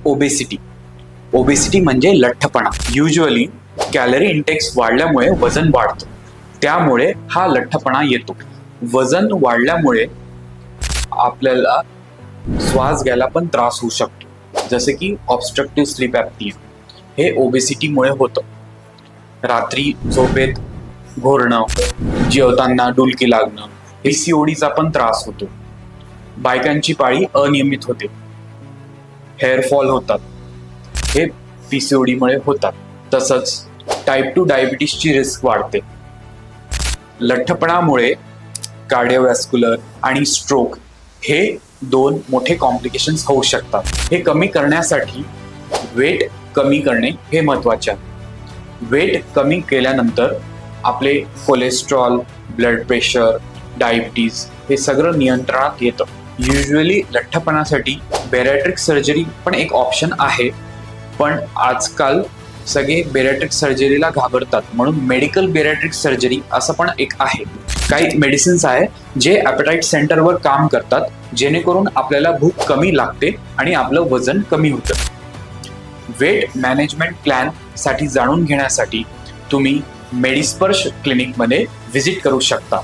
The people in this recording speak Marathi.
ओबेसिटी. ओबेसिटी म्हणजे लठ्ठपणा. युजली कॅलरी इंटेक्स वाढल्यामुळे वजन वाढतं, त्यामुळे हा लठ्ठपणा येतो. वजन वाढल्यामुळे आपल्याला श्वास घ्यायला पण त्रास होऊ शकतो, जसे की ऑब्स्ट्रक्टिव्ह स्लीप ॲपनिया. हे ओबेसिटीमुळे होतं. रात्री झोपेत घोरणं, जेवताना डुलकी लागणं, पीसीओडीचा पण त्रास होतो. बायकांची पाळी अनियमित होते, हेअरफॉल होतात, हे पीसीओडीमुळे होतात. तसंच टाईप 2 डायबिटीसची रिस्क वाढते. लठ्ठपणामुळे कार्डिओव्हॅस्क्युलर आणि स्ट्रोक हे 2 मोठे कॉम्प्लिकेशन्स होऊ शकतात. हे कमी करण्यासाठी वेट कमी करणे हे महत्त्वाचे आहे. वेट कमी केल्यानंतर आपले कोलेस्ट्रॉल, ब्लड प्रेशर, डायबिटीज हे सगळं नियंत्रणात येतं. युजली लठ्ठपणासाठी बेरॅट्रिक सर्जरी पण एक ऑप्शन आहे, पण आजकाल सगळे बेरॅट्रिक सर्जरीला घाबरतात, म्हणून मेडिकल बेरॅट्रिक सर्जरी असं पण एक आहे. काही मेडिसिन्स आहे जे ॲपेटाईट सेंटरवर काम करतात, जेणेकरून आपल्याला भूक कमी लागते आणि आपलं वजन कमी होतं. वेट मॅनेजमेंट प्लॅन साठी जाणून घेण्यासाठी तुम्ही मेडिस्पर्श क्लिनिकमध्ये व्हिजिट करू शकता.